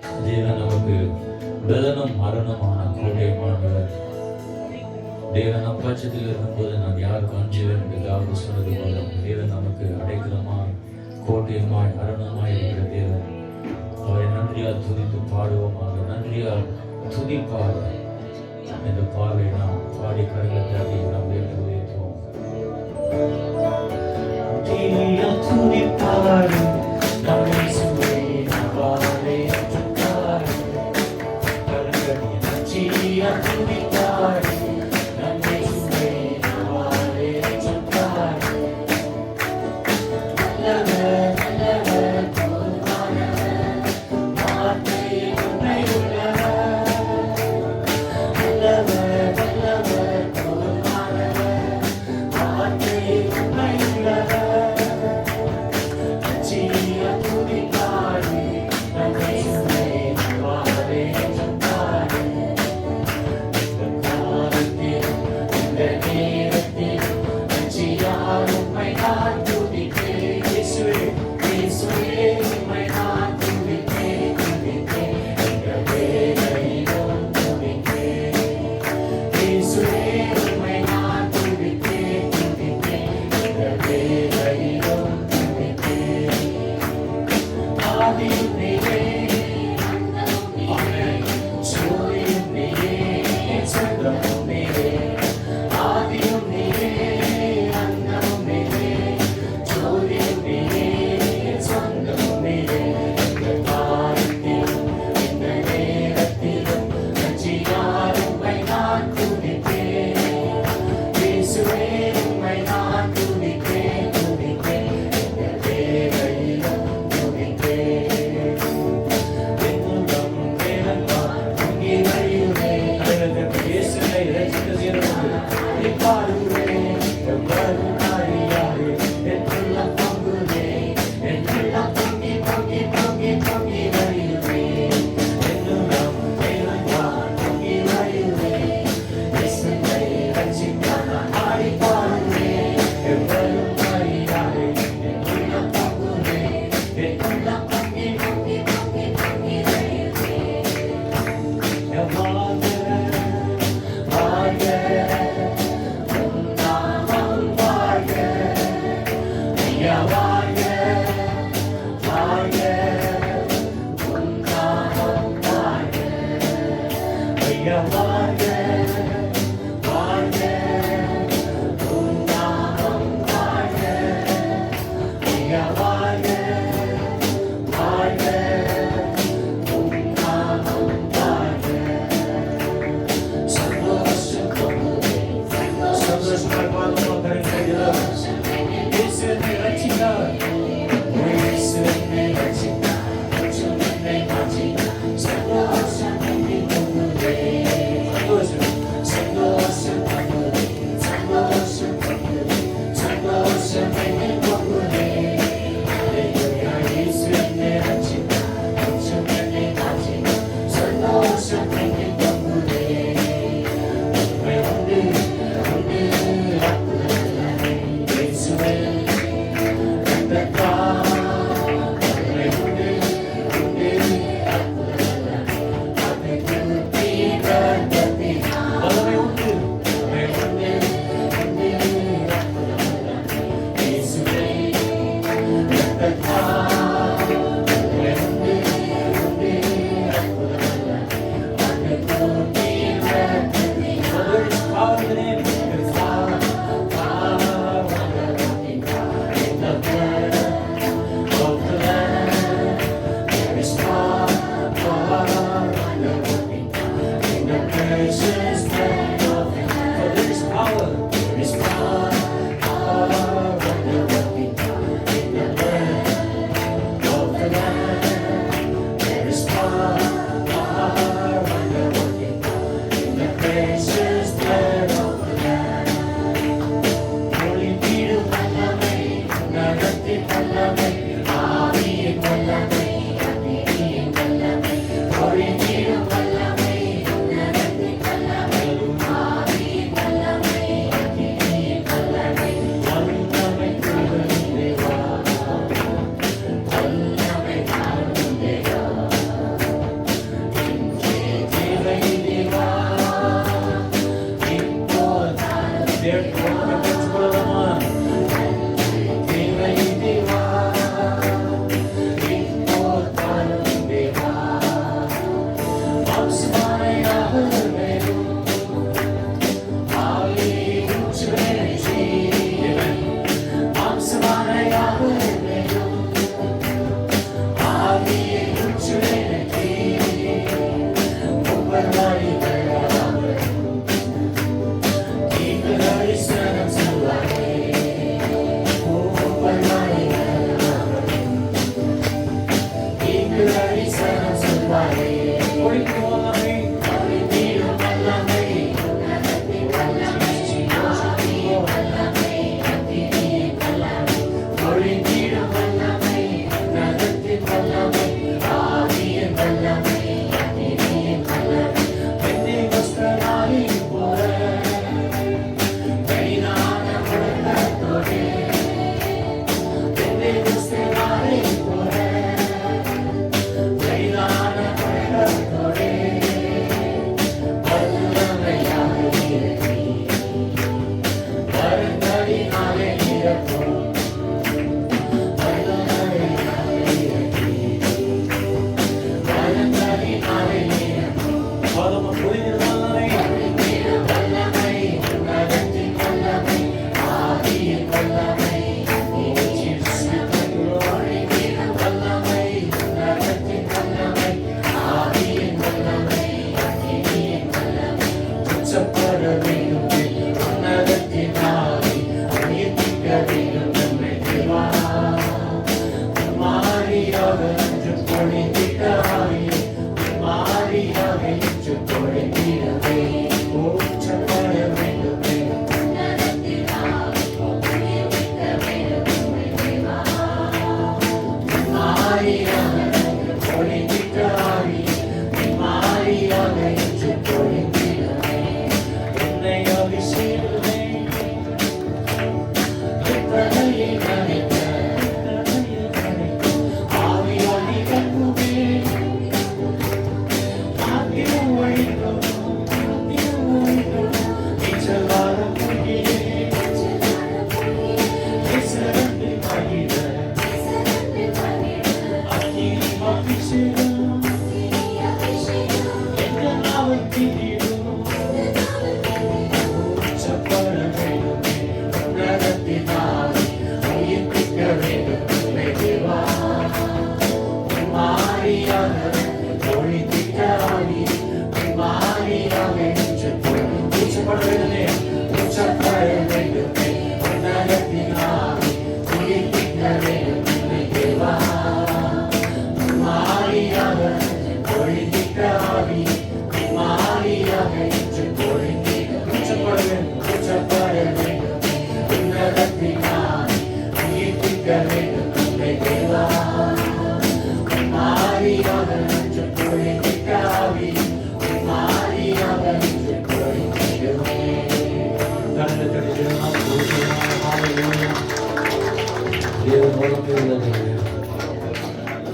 தேவன் நமக்கு பலனும் மரணமான கோட்டையுமானவர். தேவன் நம் பட்சத்தில் இருக்கும்போது நான் யாருக்கு அஞ்சுவேன் என்று தாவீது சொன்னது போல தேவன் நமக்கு அடைக்கலமாய் கோட்டையுமாய் மரணமாய் இருக்கிற தேவன். அவரை நன்றியால் துதித்து பாடுவோமாக. நன்றியால் துதிப்பார் என்ற பாவை நாம் பாடி கருங்கத்தை நாம் உயர்த்தி உயர்த்துவோம். துதிப்பார்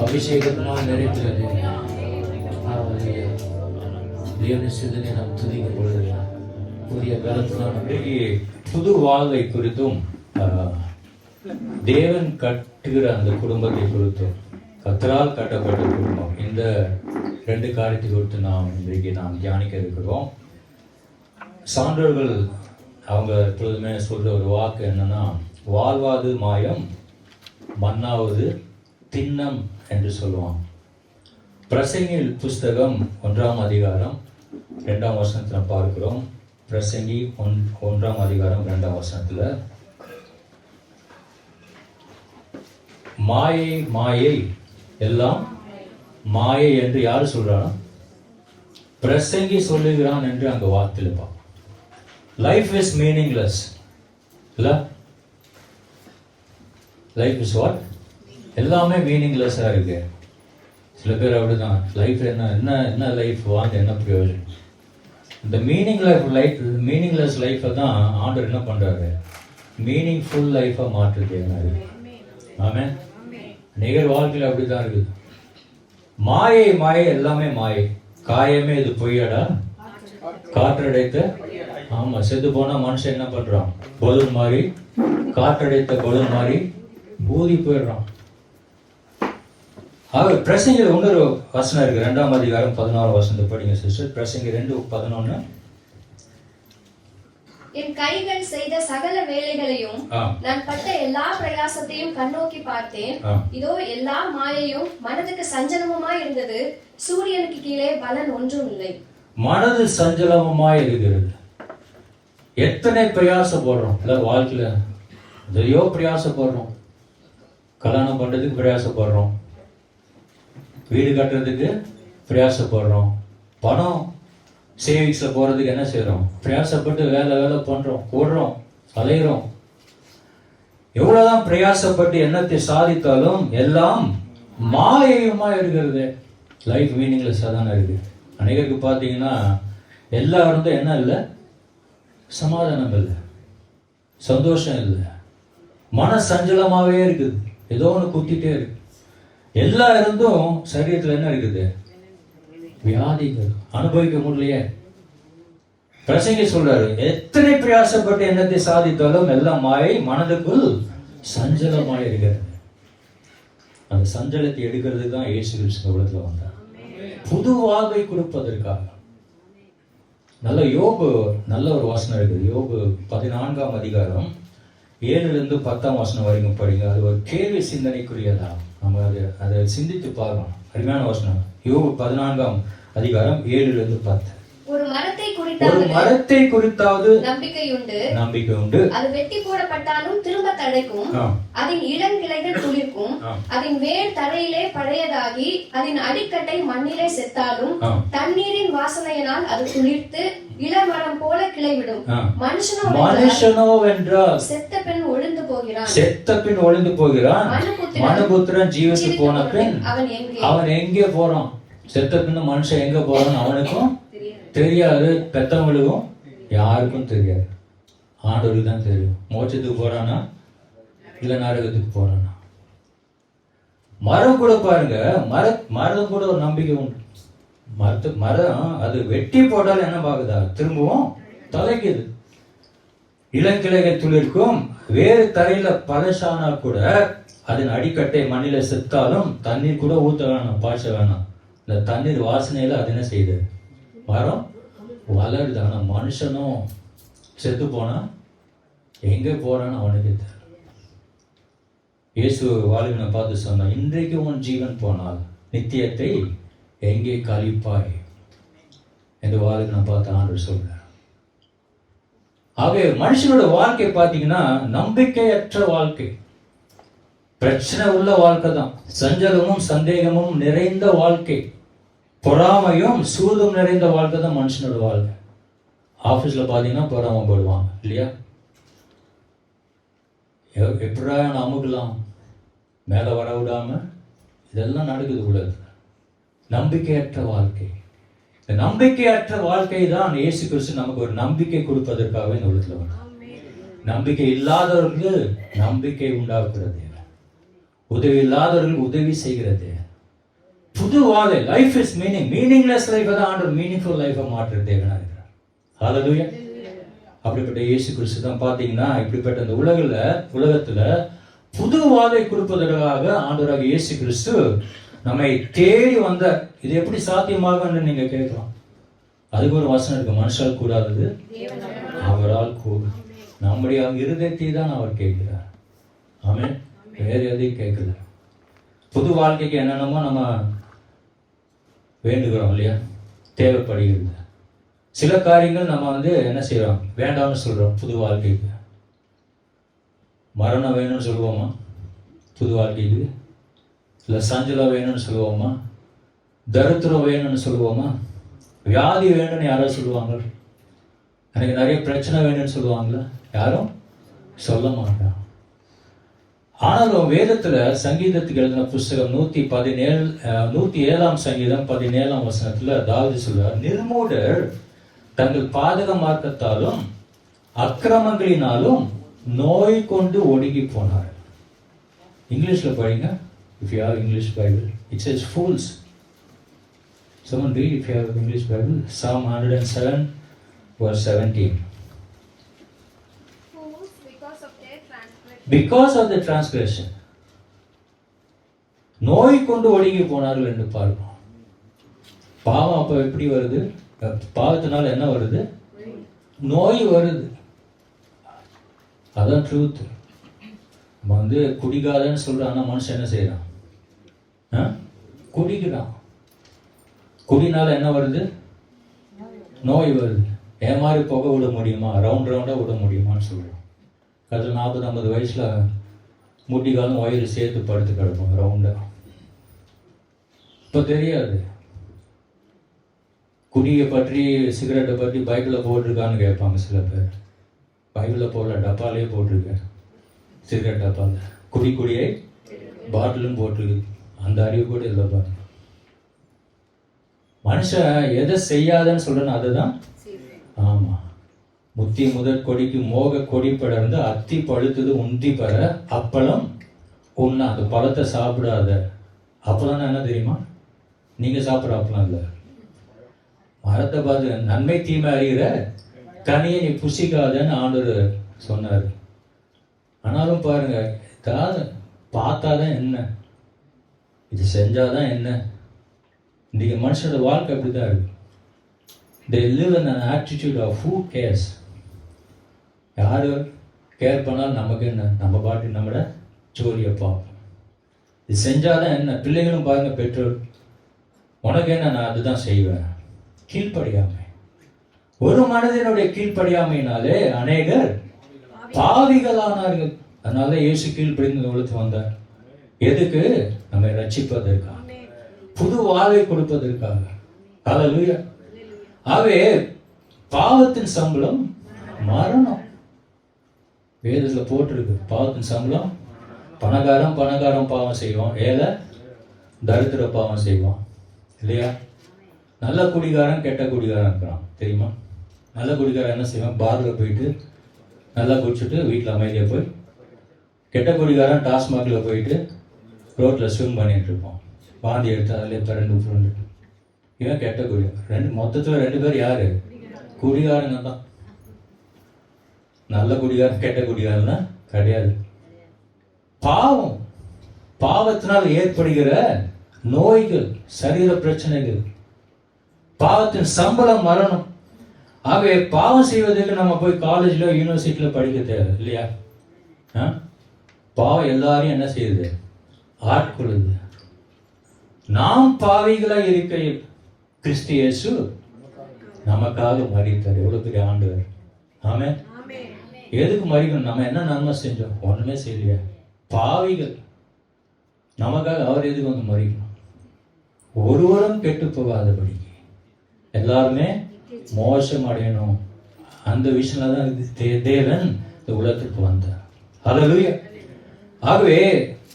அபிஷேகத்தினால் நிறைக்கிறது. தேவனை சிதனை நாம் துதிக்கும் பொழுது புதிய பலத்தினால் புது வாழ்வை குறித்தும் தேவன் கட்டுகிற அந்த குடும்பத்தை குறித்தும் கர்த்தரால் கட்டப்பட்ட குடும்பம், இந்த 2 காரியத்தை குறித்து நாம் இன்றைக்கு நாம் தியானிக்க இருக்கிறோம். சான்றோர்கள் அவங்க எப்பொழுதுமே சொல்ற ஒரு வாக்கு என்னன்னா, வாழ்வாது மாயம் மண்ணாவது திண்ணம் என்று சொல்லுவான். பிரசங்கி புஸ்தகம் 1ஆம் அதிகாரம் 2ஆம் வசனத்தில் பார்க்கிறோம். பிரசங்கி 1ஆம் அதிகாரம் 2ஆம் வசனத்தில், மாயை மாயை எல்லாம் மாயை என்று யாரு சொல்றான்? பிரசங்கி சொல்லுகிறான் என்று அங்க வார்த்தையில் பார்ப்போம். லைஃப் இஸ் மீனிங்லெஸ் இல்ல? Life is what? எல்லாமே மீனிங்லெஸ்ஸா இருக்கு. சில பேர் அப்படிதான், லைஃப் என்ன லைஃப் வாழ்ந்து என்ன பிரயோஜனம்? இந்த மீனிங்லெஸ் லைஃப்பை தான் ஆண்டவர் என்ன பண்றாரு? மீனிங்ஃபுல் லைஃபா மாற்றுது. ஆமென். நிகழ் வாழ்க்கையில் அப்படிதான் இருக்குது. மாயை மாயை எல்லாமே மாயை. காயமே இது பொய்யடா, காற்றடைத்த, ஆமா, செத்து போனா மனுஷன் என்ன பண்றான்? பலூன் மாதிரி, காற்றடைத்த பலூன் மாதிரி ஊதி போயிடுறான். பிரசங்கி இன்னொரு வசனம் இருக்கு, 2ஆம் அதிகாரம் 16 வசனத்தை படிங்க சிஸ்டர். பிரசங்கி 2:11. என் கைகள் செய்த சகல வேலைகளையும் நான் பட்ட எல்லா பிரயாசத்தையும் கண்ணோக்கி பார்த்தேன். இதோ எல்லா மாயையும் மனதுக்கு சஞ்சலமுமாய் இருந்தது. சூரியனுக்கு கீழே பலன் ஒன்றும் இல்லை. மனது சஞ்சலமுமாய் இருக்கிறது. எத்தனை பிரயாசப்படுறோம் இல்ல வாழ்க்கையில, எதையோ பிரயாசப்படுறோம். கல்யாணம் பண்றதுக்கு பிரயாசப்படுறோம், வீடு கட்டுறதுக்கு பிரயாசப்படுறோம், பணம் சேவிங்ஸ்ல போறதுக்கு என்ன செய்யறோம்? பிரயாசப்பட்டு வேலை பண்றோம், ஓடுறோம், அலைகிறோம். எவ்வளவுதான் பிரயாசப்பட்டு என்னத்தை சாதித்தாலும் எல்லாம் மாயமா இருக்கிறது. லைஃப் மீனிங்லெஸ்ஸா தானே இருக்கு. அநேகருக்கு பார்த்தீங்கன்னா எல்லாரும் தான் என்ன இல்லை, சமாதானம் இல்லை, சந்தோஷம் இல்லை, மன சஞ்சலமாவே இருக்குது. ஏதோ ஒன்று குத்திட்டே இருக்கு. எல்லா இருந்தும் சரீரத்தில் என்ன இருக்குது? வியாதிகள். அனுபவிக்க முடியலையே. பிரசங்கி சொல்றாரு, எத்தனை பிரயாசப்பட்டு என்னத்தை சாதித்தாலும் எல்லாம் மாயை, மனதுக்குள் சஞ்சலமாய் இருக்கிறது. அந்த சஞ்சலத்தை எடுக்கிறதுக்கு தான் இயேசு கிறிஸ்து உலகத்துல வந்தார், புது வாழ்வை கொடுப்பதற்காக. யோபு நல்ல ஒரு வசனம் இருக்குது. யோபு 14ஆம் அதிகாரம் 7லிருந்து 10ஆம் வசனம் வரைக்கும் படிங்க. அது ஒரு கேள்வி சிந்தனைக்குரியதா. நம்ம அதை சிந்தித்து பார்க்கணும். அருமையான வசனம். யோபு 14ஆம் அதிகாரம் 7லிருந்து 10. ஒரு மரத்தை குறித்தாவது நம்பிக்கை உண்டு. அது வெட்டி போடப்பட்டாலும் திரும்ப தழைக்கும். அதன் இளங்கிளைகள் துளிர்க்கும். அதன் வேர் தரையிலே பழையதாகி அதன் அடிக்கட்டை மண்ணிலே செத்தாலும் தண்ணீரின் வாசனையினால் அது துளிர்த்து இளமரம் போல கிளைவிடும். மனுஷனோ வென்றால் செத்த பின் ஒழிந்து போகிறான். மனுபுத்திரன் ஜீவித்து போன பின் அவன் எங்கே போறான்? செத்த பின் மனுஷன் எங்க போறான் அவனுக்கும் தெரியாது, பெத்தவங்களுக்கும் யாருக்கும் தெரியாது. ஆண்டவருக்கு தான் தெரியும். மோட்சத்துக்கு போறானா இல்ல நரகத்துக்கு போறானா. மரம் கூட பாருங்க, மரம் கூட ஒரு நம்பிக்கை உண்டு. மரம் அது வெட்டி போட்டாலும் என்ன பாக்குதா? திரும்பவும் தலைக்குது. இளங்கிளைகள் துளிர்க்கும். வேறு தரையில பழசானா கூட அதன் அடிக்கட்டை மண்ணில செத்தாலும் தண்ணீர் கூட ஊத்த வேணாம், பாய்ச்ச வேணாம். இந்த தண்ணீர் வாசனையில அது என்ன செய்யுது? மரம் வளருது. ஆனா மனுஷனும் செத்து போனா எங்க போறான்னு அவனுக்கு தெரியல. இயேசு வாலிபனை பார்த்து சொன்னா, இன்றைக்கு உன் ஜீவன் போனால் நித்தியத்தை எங்கே கழிப்பாய் என்று வாலிபனை பார்த்து ஆண்டவர் சொல்றார். ஆகவே மனுஷனோட வாழ்க்கை பார்த்தீங்கன்னா நம்பிக்கையற்ற வாழ்க்கை, பிரச்சனை உள்ள வாழ்க்கை தான். சஞ்சலமும் சந்தேகமும் நிறைந்த வாழ்க்கை, பொறாமையும் சூதும் நிறைந்த வாழ்க்கை தான் மனுஷனோட வாழ்க்கை. ஆஃபீஸில் பார்த்தீங்கன்னா பொறாமை போடுவாங்க இல்லையா? எப்படா அமுகலாம், மேலே வர விடாம இதெல்லாம் நடக்குது உலகத்தில். நம்பிக்கையற்ற வாழ்க்கை. இந்த நம்பிக்கையற்ற வாழ்க்கை தான் இயேசு கிறிஸ்து நமக்கு ஒரு நம்பிக்கை கொடுப்பதற்காக இந்த உலகத்தில் வரும். நம்பிக்கை இல்லாதவர்களுக்கு நம்பிக்கை உண்டாக்குறது, உதவி இல்லாதவர்களுக்கு உதவி செய்கிறது. புது வாழ்க்கை, லைஃப் இஸ் மீனிங்லெஸ் லைஃப் தான் ஆண்டவர் மீனிங்ஃபுல் லைஃபை மாற்ற தேவனா இருக்கிறார். ஹல்லேலூயா. அப்படிப்பட்ட இயேசு கிறிஸ்து தான் பார்த்தீங்கன்னா இப்படிப்பட்ட இந்த உலகத்துல புது வாழ்வை கொடுப்பதற்காக ஆண்டவராக இயேசு கிறிஸ்து நம்மை தேடி வந்த. இது எப்படி சாத்தியமாகும் நீங்க கேட்கலாம். அதுக்கு ஒரு வசனம் இருக்கு, மனுஷால் கூடாதது அவரால் கூடும். நம்முடைய இருதயத்தை தான் அவர் கேட்கிறார். ஆமென். வேற எதையும் கேட்கல. புது வாழ்க்கைக்கு என்னென்னமோ நம்ம வேண்டுகிறோம் இல்லையா, தேவைப்படுகிறது. சில காரியங்கள் நம்ம என்ன செய்யறோம், வேண்டாம்னு சொல்றோம். புது வாழ்க்கைக்கு மரணம் வேணும்னு சொல்லுவோமா? புது வாழ்க்கைக்கு இல்லை சஞ்சலம் வேணும்னு சொல்லுவோமா? தரித்திரம் வேணும்னு சொல்லுவோமா? வியாதி வேணும்னு யாரோ சொல்லுவாங்க. எனக்கு நிறைய பிரச்சனை வேணும்னு சொல்லுவாங்களா? யாரும் சொல்ல மாட்டாங்க. ஆனாலும் வேதத்துல சங்கீதத்துக்கு எழுதின புஸ்தகம் 107ஆம் சங்கீதம் 17ஆம் வசனத்துல தாவீது சொல்றார், நிர்மூடர் தங்கள் பாதக மார்க்கத்தாலும் அக்கிரமங்களினாலும் நோய் கொண்டு ஒடுங்கி போனார். இங்கிலீஷ்ல படிங்க. If you have English Bible, it says fools. Someone read if you have English Bible. Psalm 107 verse 17. Because of the transgression. நோய் கொண்டு ஒடுங்கி போனார்கள் என்று பார்ப்போம். பாவம் அப்ப எப்படி வருது? பாவத்தினால என்ன வருது? நோய் வருது. அதான் ட்ரூத். நம்ம குடிக்காதன்னு சொல்றான், ஆனா மனுஷன் என்ன செய்யறான்? குடிக்கிறான். குடினால என்ன வருது? நோய் வருது. ஏமாறி புகை விட முடியுமா? ரவுண்டா விட முடியுமான்னு சொல்றோம். அதில் 40-50 வயசுல முட்டிக்காலும் வயிறு சேர்த்து படுத்து கிடப்போம் ரவுண்டா. இப்போ தெரியாது. குடியை பற்றி சிகரெட்டை பற்றி பைபிளில் போட்டிருக்கான்னு கேட்பாங்க சில பேர். பைபிளில் போடல, டப்பாலே போட்டிருக்கேன். சிகரெட் டப்பாவில் குடியை பாட்டிலும் போட்டிருக்கு. அந்த அறிவு கூட இல்லை பாருங்க. மனுஷன் எதை செய்யாதன்னு சொல்றேன்னு அதுதான். ஆமா, முத்தி முதற் கொடிக்கு மோக கொடி படர்ந்து அத்தி பழுத்தது உந்தி பெற அப்பளம் உன்னை அந்த பழத்தை சாப்பிடாத. அப்பெல்லாம் என்ன தெரியுமா? நீங்க சாப்பிட்ற அப்பெல்லாம் இல்லை, மரத்தை பார்த்து நன்மை தீமை அறிகிற கனியை நீ புசிக்காதன்னு ஆண்டவர் சொன்னார். ஆனாலும் பாருங்க, ஏதாவது பார்த்தாதான் என்ன, இது செஞ்சாதான் என்ன. இன்றைக்கு மனுஷனோட வாழ்க்கை அப்படிதான் இருக்கு. They live in an attitude of who cares. யாரு கேர் பண்ணாலும் நமக்கு என்ன, நம்ம பாட்டு நம்மளோட ஜோலியை பார்ப்போம். இது செஞ்சாதான் என்ன. பிள்ளைகளும் பாருங்க, பெற்றோர் உனக்கு என்ன, நான் அதுதான் செய்வேன். கீழ்ப்படியாமை. ஒரு மனிதனுடைய கீழ்ப்படியாமையினாலே அநேகர் பாவிகளானார்கள். அதனால இயேசு கீழ்ப்படிந்து உலகத்துக்கு வந்தார். எதுக்கு? நம்மை ரட்சிப்பதற்காக, புது வாழ்வை கொடுப்பதற்காக. ஹல்லேலூயா. ஆகவே பாவத்தின் சம்பளம் மரணம். வேதத்துல போட்டிருக்கு, பாவத்தின் சம்பளம். பணக்காரன் பாவம் செய்வான், ஏழை தரித்திர பாவம் செய்வான், இல்லையா? நல்ல குடிகாரன் கெட்ட குடிகாரன் இருக்கிறான், தெரியுமா? நல்ல குடிகாரன் என்ன செய்வான்? பார்ல போயிட்டு நல்லா குடிச்சுட்டு வீட்டில் அமைதியாக போய், கெட்ட குடிகாரன் டாஸ்மாகில் போயிட்டு ரோட்டில் ஸ்விம் பண்ணிட்டு இருப்பான், வாந்தி எடுத்து அதில் பிறண்டு புரண்டு. இவன் கெட்ட குடிகாரன். மொத்தத்தில் 2 பேர் யாரு? குடிகாரங்க தான். நல்ல குடிகாரன் கெட்ட குடிகாரன்னா கிடையாது. பாவம், பாவத்தினால் ஏற்படுகிற நோய்கள், சரீர பிரச்சனைகள், பாவத்தின் சம்பளம் மரணம். ஆகவே பாவம் செய்வதற்கு நம்ம போய் காலேஜ்ல யூனிவர்சிட்டியில படிக்க தேவை இல்லையா? பாவம் எல்லாரையும் என்ன செய்யுது? ஆட்கொள்ளுது. நாம் பாவிகளா இருக்கையில் கிறிஸ்து இயேசு நமக்காக மரித்தார். எவ்வளவு பெரிய ஆண்டவர். ஆமென். எதுக்கு மரிக்கணும்? நம்ம என்ன நன்மை செஞ்சோம்? ஒண்ணுமே செய்யலையா? பாவிகள். நமக்காக அவர் எதுக்கு வந்து மரிக்கணும்? ஒருவரும் கெட்டு போகாதபடி எல்லாருமே மோசம் அடையணும். அந்த விஷயம் தான் தேவன் இந்த உலகத்திற்கு வந்தார். ஹல்லேலூயா. ஆகவே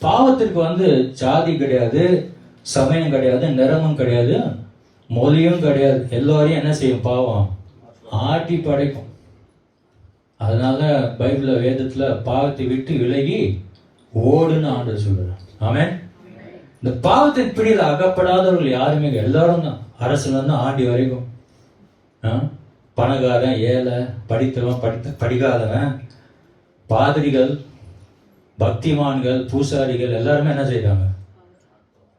பாவத்திற்கு வந்து ஜாதி கிடையாது, சமயம் கிடையாது, நிறமும் கிடையாது, மொழியும் கிடையாது. எல்லாரையும் என்ன செய்யும்? பாவம் ஆட்டி படைக்கும். அதனால பைபிள்ல வேதத்துல பாவத்தை விட்டு விலகி ஓடுன்னு ஆண்டவர் சொல்றார். ஆமென். இந்த பாவத்தின் பிடியில் அகப்படாதவர்கள் யாருமே, எல்லாரும் தான். அரசுல இருந்து ஆண்டி வரைக்கும், பணக்காரன், ஏழை, படித்தவன், படிக்காதவன், பாதிரிகள், பக்திமான்கள், பூசாரிகள் எல்லாருமே என்ன செய்றாங்க?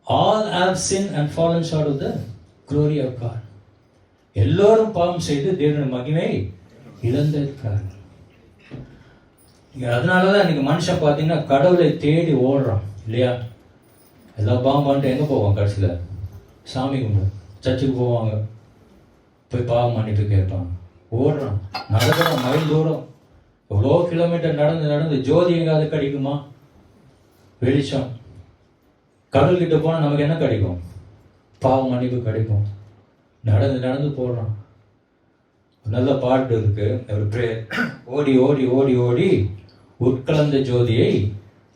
All have sinned and fallen short of the glory of God. எல்லோரும் பாவம் செய்து தேவனுடைய மகிமை இழந்திருக்கிறார்கள். அதனாலதான் இன்னைக்கு மனுஷன் பார்த்தீங்கன்னா கடவுளை தேடி ஓடுறான் இல்லையா? எல்லா பாவம் பண்ணிட்டு எங்க போவான்? கடைசியில சாமி கும்பிடு, சர்ச்சுக்கு போவாங்க, போய் பாவம் மன்னிப்பு கேட்பாங்க. ஓடுறான், நடக்கிறான், மைல் தூரம், எவ்வளோ கிலோமீட்டர் நடந்து ஜோதி எங்காவது கிடைக்குமா? வெளிச்சம். கடல் கிட்ட போனால் நமக்கு என்ன கிடைக்கும்? பாவ மன்னிப்பு கிடைக்கும். நடந்து போடுறான். நல்ல பாட்டு இருக்கு, ஒரு பிரேயர். ஓடி ஓடி ஓடி ஓடி உட்கலந்த ஜோதியை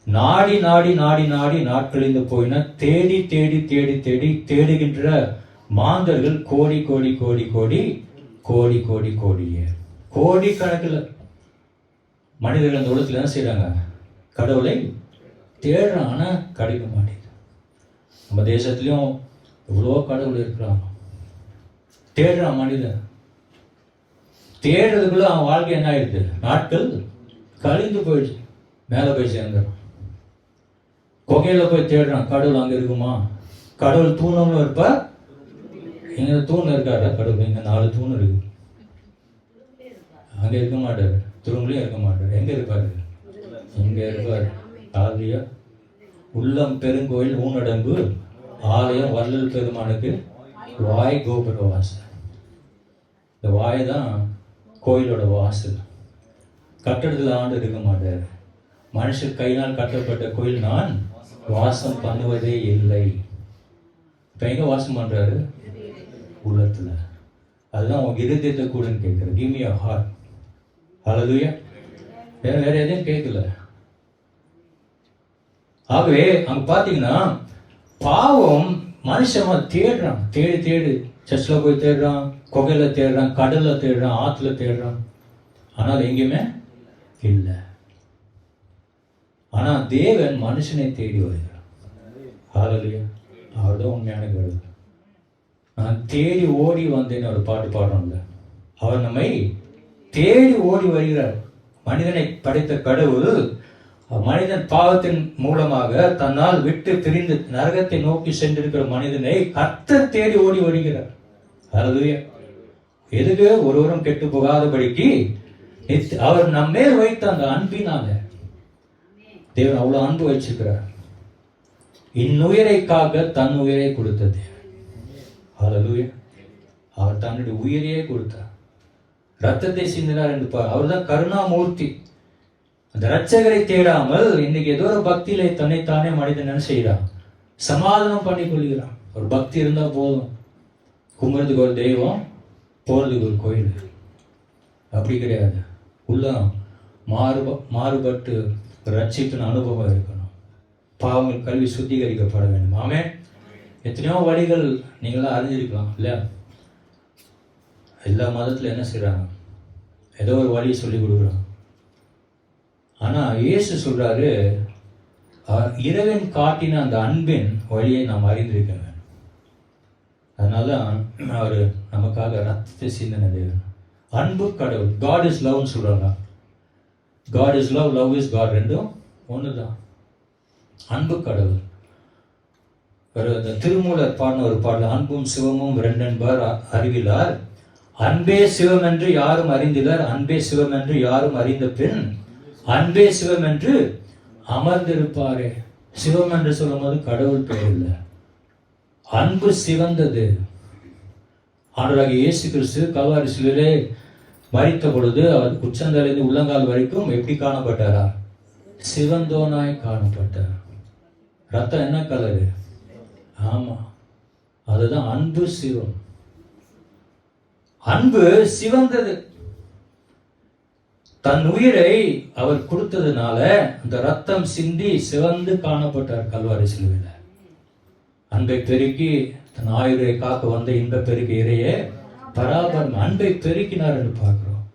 நாடி நாடி நாடி நாடி நாட்கழிந்து போயின, தேடி தேடி தேடி தேடி தேடுகின்ற மாந்தர்கள் கோடி கோடி கோடி கோடி கோடி கோடி கோடியே கோடி கணக்கில் மனிதர்கள் அந்த உலகத்தில் என்ன செய்யறாங்க? கடவுளை தேடுறான், ஆனா கிடைக்க மாட்டேங்குது. நம்ம தேசத்துலயும் எவ்வளோ கடவுள் இருக்கிறாங்க. தேடுறான் மனிதன். தேடுறதுக்குள்ள அவன் வாழ்க்கை என்ன ஆயிடுது? நாட்கள் கழிந்து போயிடுச்சு. மேலே போய் சேர்ந்துடும். குகையில போய் தேடுறான், கடவுள் அங்க இருக்குமா? கடவுள் தூணம்னு இருப்ப, இங்க தூண் இருக்காரு கடவுள். இங்க 4 தூண் இருக்கு, அங்க இருக்க மாட்டாரு. தூண்லயும் இருக்க மாட்டாரு. எங்க இருப்பாரு? இங்க இருப்பாரு. ஆதியா உள்ளம் பெருங்கோயில் ஊனடங்கு ஆலயம் வள்ளல் பெருமானுக்கு வாய் கோபுர வாசல். இந்த வாய் தான் கோயிலோட வாசல். கட்டடத்தில் ஆண்டு இருக்க மாட்டார். மனுஷர் கையினால் கட்டப்பட்ட கோயில் நான் வாசம் பண்ணுவதே இல்லை. இப்ப எங்க வாசம் பண்றாரு? உள்ளத்துல. அதுதான் உங்க இருதயத்தை கூடன்னு கேட்கிறேன். Give me your heart. Hallelujah. வேற எதையும் கேட்கல. ஆகவே அங்க பாத்தீங்கன்னா பாவம் மனுஷன் தேடுறான். தேடி சர்ச்சில் போய் தேடுறான், குகையில தேடுறான், கடல்ல தேடுறான், ஆத்துல தேடுறான். ஆனால் எங்கேயுமே இல்லை. ஆனா தேவன் மனுஷனை தேடி வருகிறார். ஹல்லேலூயா. அவர்தான் உண்மையான கடவுள். நான் தேடி ஓடி வந்தேன்னு ஒரு பாட்டு பாடுறோம்ல, அவர் நம்மை தேடி ஓடி வருகிறார். மனிதனை படைத்த கடவுள் மனிதன் பாவத்தின் மூலமாக தன்னால் விட்டு பிரிந்து நரகத்தை நோக்கி சென்றிருக்கிற மனிதனை கர்த்தர் தேடி ஓடி வருகிறார். ஹல்லேலூயா. எதுக்கு? ஒருவரும் கெட்டு போகாதபடிக்கு அவர் நம்மே வைத்த அந்த அன்பினால தேவன் அவ்வளவு அன்பு வச்சிருக்கிறார். இன்னுயிரைக்காக தன் உயிரை கொடுத்தது. ஹல்லேலூயா. அவர் தன்னுடைய உயிரையே கொடுத்தார், ரத்தத்தை சிந்தினார் என்று பார். அவர் தான் கருணாமூர்த்தி. அந்த ரட்சகரை தேடாமல் இன்னைக்கு ஏதோ ஒரு பக்தியில தன்னைத்தானே மனிதன் என்ன செய்யறான்? சமாதானம் பண்ணி கொள்கிறான். ஒரு பக்தி இருந்தா போதும், கும்புறதுக்கு ஒரு தெய்வம், போறதுக்கு ஒரு கோயில். அப்படி கிடையாது. உள்ள மாறுபட்டு ரட்சிப்பின் அனுபவம் இருக்கணும். பாவங்கள் கல்வி சுத்திகரிக்கப்பட வேண்டும். ஆமே. எத்தனையோ வழிகள் நீங்களாம் அறிஞ்சிருக்கலாம் இல்லையா? எல்லா மதத்துல என்ன செய்யறாங்க? ஏதோ ஒரு வழியை சொல்லி கொடுக்குறாங்க. ஆனா இயேசு சொல்றாரு, இறைவன் காட்டின அந்த அன்பின் வழியை நாம் அறிந்திருக்க வேண்டும். அதனால அவர் நமக்காக ரத்தத்தை சிந்தின தேவன். அன்பு கடவுள். காட் இஸ் லவ்னு சொல்றாங்க. God is love, love is God, ரெண்டும் ஒண்ணுதான். அன்பு கடவுள். திருமூலர் பாடின ஒரு பாடல், அன்பும் சிவமும் ரெண்டென்பர் அறிவிலார், அன்பே சிவம் என்று யாரும் அறிந்திலர், அன்பே சிவம் என்று யாரும் அறிந்த பின் அன்பே சிவம் என்று அமர்ந்திருப்பாரே. சிவம் என்று சொல்லும் போது கடவுள் பெயர் இல்லை, அன்பு சிவந்தது. ஆண்டவராகிய இயேசு கிறிஸ்து கல்வாரி சிலுவையிலே மரித்த பொழுது அவர் உச்சந்தலைந்து உள்ளங்கால் வரைக்கும் எப்படி காணப்பட்டாரா? சிவந்தோனாய் காணப்பட்டார். ரத்தம் என்ன கலரு? ஆமா, அதுதான் அன்பு சிவம். அன்பு சிவந்தது. தன் உயிரை அவர் கொடுத்ததுனால அந்த ரத்தம் சிந்தி சிவந்து காணப்பட்டார் கல்வாரி சிலுவையில. அன்பை பெருக்கி தன் ஆயுரை காக்க வந்த இன்ப பெருக்கி இறையே பராபரம் அன்பை பெருக்கினார் என்று பார்க்கிறோம்.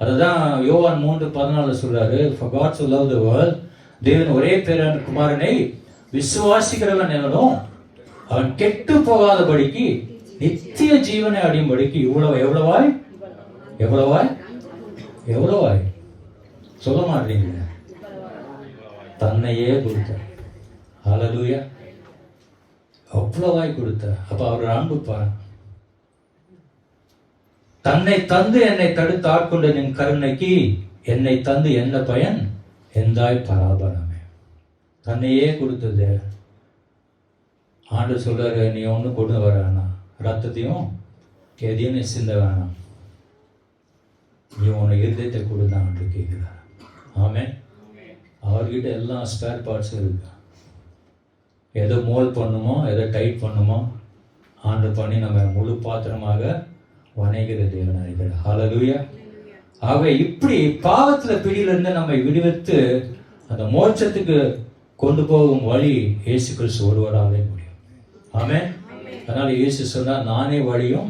அதுதான் யோவான் 3:14 சொல்றாரு, for God so loved the world, தேவன் ஒரே பேரான குமாரனை விசுவாசிக்கிறவன் எவனோ அவன் கெட்டு போகாதபடிக்கு நித்திய ஜீவனை அடையும்படிக்கு எவ்வளவாய் சொல்ல மாட்டீங்க, தன்னையே கொடுத்தார். ஹல்லேலூயா. அவ்வளவாய் கொடுத்தார். அப்ப அவர் அன்பு பாருங்க. தன்னை தந்து என்னை தடுத்து ஆட்கொண்ட நின் கருணைக்கு என்னை தந்து என்ன பயன்? எந்தாய் பராபரமே. தன்னையே கொடுத்தது. ஆண்டு சொல்றாரு, நீ ஒண்ணு கொண்டு வர வேணாம், ரத்தத்தையும் எதையும் நீ சிந்த வேணாம், நீ உன்னை இருதயத்தை கொடுத்தான் என்று கேட்கிறார். ஆமென். அவர்கிட்ட எல்லாம் ஸ்பேர் பார்ட்ஸ் இருக்கு. எதை மோல்ட் பண்ணுமோ, எதை டைட் பண்ணுமோ ஆண்டு பண்ணி நம்ம முழு பாத்திரமாக வணைகிற தேவன் நினைக்கிறார். ஹல்லேலூயா. ஆகவே இப்படி பாவத்துல பிடியிலிருந்து நம்மை விடுவித்து அந்த மோட்சத்துக்கு கொண்டு போகும் வழி இயேசு கிறிஸ்து ஒருவராலே முடியும். ஆமென். அதனால இயேசு சொன்னா, நானே வழியும்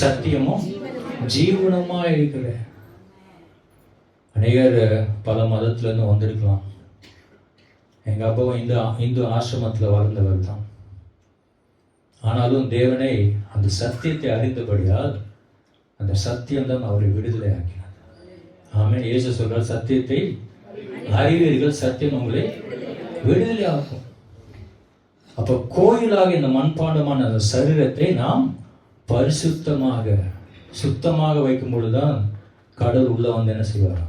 சத்தியமும் ஜீவனமா இருக்கிறேன். அநேகர் பல மதத்துல இருந்து வந்திருக்கலாம். எங்க அப்பாவும் இந்து ஆசிரமத்தில் வளர்ந்தவர் தான். ஆனாலும் தேவனை அந்த சத்தியத்தை அறிந்தபடியால் அந்த சத்தியம் தான் அவரை விடுதலை ஆக்கினார். ஆமென். இயேசு சொல்றார், சத்தியத்தை அறிவீர்கள், சத்தியம் உங்களை விடுதலை ஆகும். அப்ப கோயிலாக இந்த மண்பாண்டமான அந்த சரீரத்தை நாம் பரிசுத்தமாக சுத்தமாக வைக்கும் பொழுதுதான் கடவுள் உள்ள வந்து என்ன செய்வார்?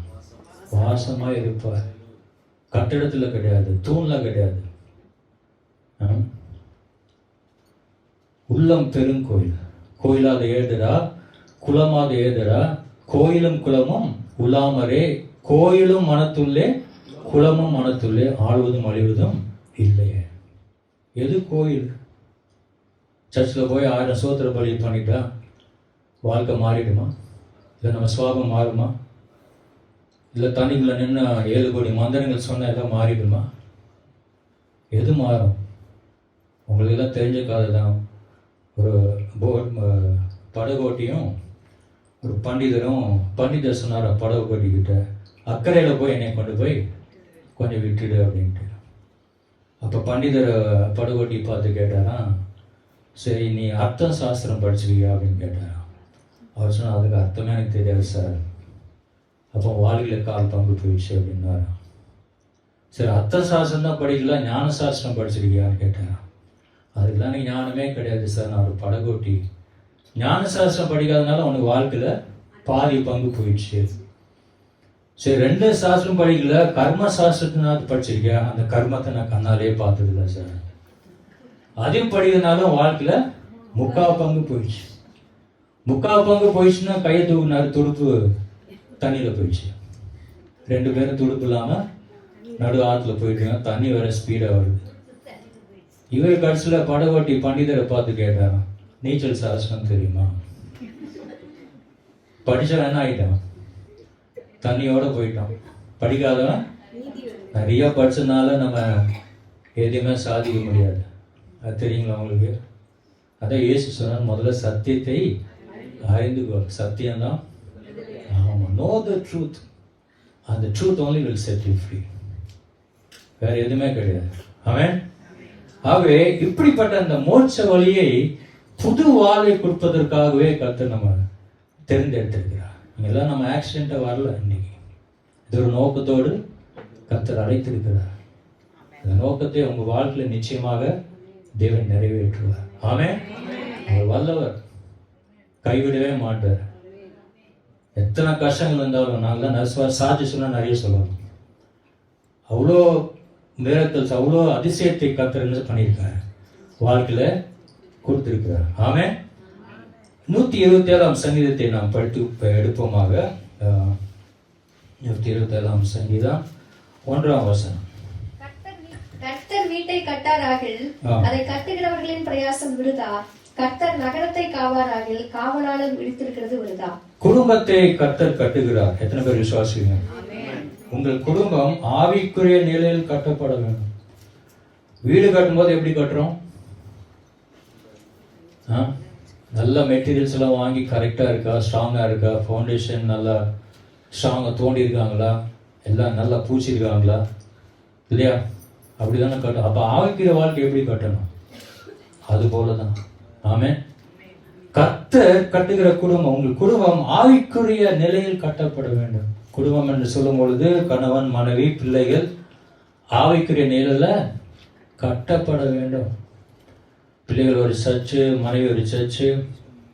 வாசமா இருப்பார். கட்டிடத்துல கிடையாது, தூண்ல கிடையாது. உள்ளம் பெருங்கோயில். கோயிலாத ஏதுடா, குளமாத ஏதுடா, கோயிலும் குளமும் உலாமரே, கோயிலும் மனத்துள்ளே குளமும் மனத்துள்ளே, ஆழ்வதும் அழிவதும் இல்லையே. எது கோயில்? சர்ச்சில் போய் 1000 சோத்திர பலி பண்ணிட்டா வாழ்க்கை மாறிடுமா? இல்லை நம்ம சுவாபம் மாறுமா? இல்லை தண்ணிக்குள்ள நின்று 7 கோடி மந்திரங்கள் சொன்ன எல்லாம் மாறிடுமா? எது மாறும்? உங்களுக்கு எல்லாம் தெரிஞ்ச கதை தான். ஒரு படகோட்டியும் ஒரு பண்டிதர் சொன்னார் படகு ஓட்டிக்கிட்ட, அக்கறையில் போய் என்னை கொண்டு போய் கொஞ்சம் விட்டுடு அப்படின்ட்டு. அப்போ பண்டிதர் படுகோட்டி பார்த்து கேட்டாராம், சரி நீ அர்த்தம் சாஸ்திரம் படிச்சிருக்கியா அப்படின்னு கேட்டாராம். அவர் சொன்னால் அதுக்கு அர்த்தமே எனக்கு தெரியாது சார். அப்போ வாழ்க்கையில் கால் பங்கு போயிடுச்சு அப்படின்னாராம். சரி அர்த்த சாஸ்திரம் தான் படிக்கல, ஞான சாஸ்திரம் படிச்சிருக்கியான்னு கேட்டாராம். அதுக்கெல்லாம் நீ ஞானமே கிடையாது சார், நான் ஒரு படகோட்டி. ஞான சாஸ்திரம் படிக்காதனால உனக்கு வாழ்க்கையில் பாதி பங்கு போயிடுச்சு. சரி 2 சாஸ்திரம் படிக்கல, கர்ம சாஸ்திரத்தினாவது படிச்சிருக்கியா? அந்த கர்மத்தை நான் கண்ணாலே பார்த்ததில்ல சார். அதையும் படிக்கிறதுனால வாழ்க்கையில 3/4 பங்கு போயிடுச்சு. 3/4 பங்கு போயிடுச்சுன்னா கையை தூக்குனாரு, துடுப்பு தண்ணியில போயிடுச்சு. 2 பேரும் துடுப்பு இல்லாம நடு ஆற்றுல போயிட்டு தண்ணி வேற ஸ்பீடா வருது. இவர் கடைசியில் படகோட்டி பண்டிதரை பார்த்து கேட்டாராம், நீச்சல் சாஸ்திரம் தெரியுமா? படிச்சவன் என்ன ஆயிட்டான்? தண்ணியோட போயிட்டான். படிக்காதவன் நிறைய படிச்சதுனால நம்ம எதுவுமே சாதிக்க முடியாது. அது தெரியுங்களா உங்களுக்கு? அதான் இயேசு சொன்னார், முதல்ல சத்தியத்தை அறிந்துக்கோ. சத்தியம்தான். ஆமாம், நோ த ட்ரூத், அந்த truth only will set you free. வேற எதுவுமே கிடையாது. ஆமென். ஆகவே இப்படிப்பட்ட அந்த மோட்ச வழியை புது வாழ்வை கொடுப்பதற்காகவே கர்த்தர் நம்ம தேர்ந்தெடுத்திருக்கிறார். இங்கெல்லாம் நம்ம ஆக்சிடென்ட்டை வரல. இன்னைக்கு இது ஒரு நோக்கத்தோடு கர்த்தர் அழைத்திருக்கிறார். அந்த நோக்கத்தை உங்க வாழ்க்கையில நிச்சயமாக தேவன் நிறைவேற்றுவார். ஆமென். அவர் வல்லவர், கைவிடவே மாட்டார். எத்தனை கஷ்டங்கள் இருந்தாலும் நாங்களாம் சாட்சி சொன்னா நிறைய சொல்லணும். அவ்வளோ மிரக்கல்ஸ், அவ்வளோ அதிசயத்தை கர்த்தர் என்ன பண்ணியிருக்காரு, வாழ்க்கையில கொடுத்திருக்கிறார். ஆமென். 127ஆம் சங்கீதத்தை நாம் படித்து எடுப்போமாக. 127ஆம் சங்கீதம் 1ஆம் வசனம். கர்த்தர் வீட்டை கட்டாராகில் அதை கட்டுகிறவர்களின் பிரயாசம் விருதா. கர்த்தர் நகரத்தை காவாராகில் காவலாளர் விழித்திருக்கிறது விருதா. குடும்பத்தை கர்த்தர் கட்டுகிறார். எத்தனை பேர் விசுவாசிங்க? உங்கள் குடும்பம் ஆவிக்குரிய நிலையில் கட்டப்பட வேண்டும். வீடு கட்டும்போது எப்படி கட்டுறோம்? நல்ல மெட்டீரியல்ஸ் எல்லாம் வாங்கி கரெக்டா இருக்கா, ஸ்ட்ராங்கா இருக்கா, ஃபவுண்டேஷன் நல்லா ஸ்ட்ராங்கா தோண்டி இருக்காங்களா, எல்லாம் நல்லா பூச்சிருக்காங்களா, இல்லையா? அப்படிதானே கட்டணும். அப்ப ஆவிக்குரிய வாழ்க்கை எப்படி கட்டணும்? அது போலதான். ஆமென். கர்த்தர் கட்டுகிற குடும்பம், உங்கள் குடும்பம் ஆவிக்குரிய நிலையில் கட்டப்பட வேண்டும். குடும்பம் என்று சொல்லும் பொழுது கணவன், மனைவி, பிள்ளைகள் ஆவிக்குரிய நிலையில கட்டப்பட வேண்டும். பிள்ளைகள் ஒரு சர்ச்சு, மனைவி ஒரு சர்ச்சு,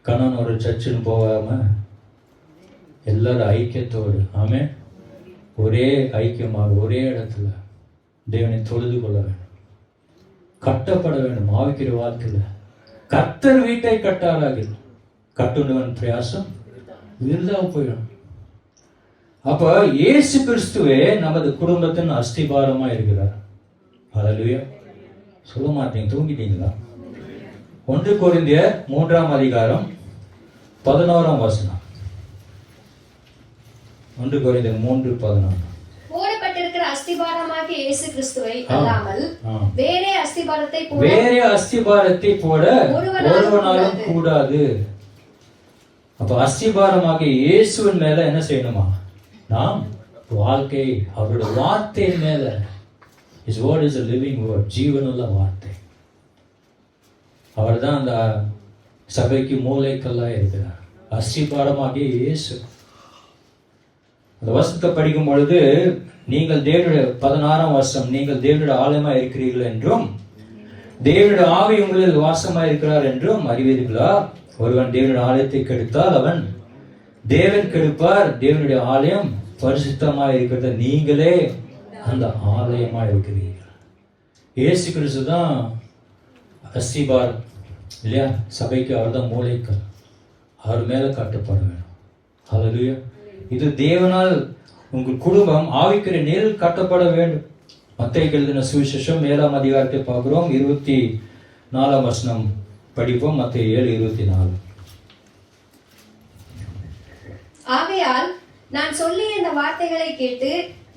கணவன் ஒரு சர்ச்சுன்னு போகாம எல்லாரும் ஐக்கியத்தோடு, ஆமென், ஒரே ஐக்கியமாக ஒரே இடத்துல தேவனை தொழுது கொள்ள வேண்டும், கட்டப்பட வேண்டும். ஆவிக்குரிய வாழ்க்கையில கர்த்தர் வீட்டை கட்டாராகில் கட்டுண்டவன் பிரயாசம் விருதா போயிடும். அப்ப இயேசு கிறிஸ்துவே நமது குடும்பத்தின் அஸ்திபாரமா இருக்கிறார். ஹல்லேலூயா. சொல்ல மாட்டீங்க, தூங்கிட்டீங்களா? 1 கொரிந்தியர் 3ஆம் அதிகாரம் 11ஆம் வசனம். 1 கொரிந்தியர் 3:11. போடப்பட்டிருக்கிற அஸ்திபாரமாகிய இயேசு கிறிஸ்துவை அல்லாமல் வேறே அஸ்திபாரத்தை போட ஒருவனாலும் கூடாது. அப்ப அஸ்திபாரமாகிய இயேசுவின் மேல என்ன செய்யணுமா? நாம் வாழ்க்கை அவருடைய வார்த்தையின் மேல. His word is a living word, ஜீவனுள்ள வார்த்தை. அவர் தான் அந்த சபைக்கு மூளைக்கல்லா இருக்கிறார். அஸ்திபாரமாகிய இயேசு. அந்த வசனத்தை படிக்கும் பொழுது, நீங்கள் தேவனுடைய 16ஆம் வசனம், நீங்கள் தேவனுடைய ஆலயமா இருக்கிறீர்கள் என்றும் தேவனுடைய ஆவி உங்களில் வாசமா இருக்கிறார் என்றும் அறிவீர்களா? ஒருவன் தேவனுடைய ஆலயத்தை கெடுத்தால் அவன் தேவன் கெடுப்பார். தேவனுடைய ஆலயம் பரிசுத்தமா இருக்கிறது, நீங்களே அந்த ஆலயமா இருக்கிறீர்கள். இயேசு கிறிஸ்து தான் அஸ்திபாரம், இல்லையா? சபைக்கு அவர் தான் மூளைக்கல். அவர் மேல கட்டப்பட வேண்டும். ஹல்லேலூயா. இது தேவனால் உங்கள் குடும்பம் ஆவிக்குரிய நிலையில் கட்டப்பட வேண்டும். மத்தேயு எழுதின சுவிசேஷம் 7ஆம் அதிகாரத்தை பார்க்கிறோம். 24ஆம் வசனம் படிப்போம். மத்தேயு 7:24. ஆகையால் நான் சொல்லிய இந்த வார்த்தைகளை கேட்டு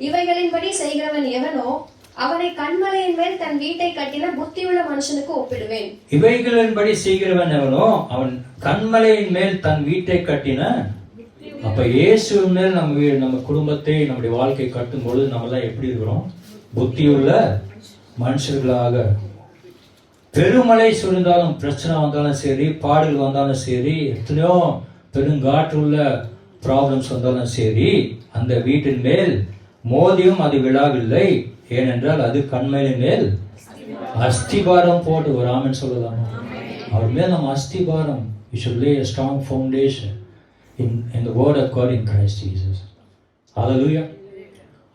இவைகளின்படி செய்கிறவன் எவனோ அவனை கன்மலையின் மேல் தன் வீட்டை கட்டின புத்தியுள்ள மனுஷனுக்கு ஒப்பிடுவேன். இவைகளின்படி செய்கிறவன் எவனோ அவன் கன்மலையின் மேல் தன் வீட்டை கட்டின. அப்ப இயேசுவின் மேல் நம்ம குடும்பத்தை, நம்முடைய வாழ்க்கை கட்டும் பொழுது நம்ம எல்லாம் எப்படி இருக்கிறோம்? புத்தியுள்ள மனுஷர்களாக. பெருமழை சுழிந்தாலும், பிரச்சனை வந்தாலும் சரி, பாடுகள் வந்தாலும் சரி, எத்தனையோ பெருங்காற்றுள்ள ப்ராப்ளம்ஸ் வந்தாலும் சரி, அந்த வீட்டின் மேல் மோதியும் அது விழாவில்லை. ஏனென்றால் அது கண்மையின் மேல் அஸ்திபாரம் போட்டு ஒரு ஆமென் சொல்லலாமா? அவர் மேல் நம்ம அஸ்திபாரம். We should lay a strong foundation in the word of God in Christ Jesus. Hallelujah.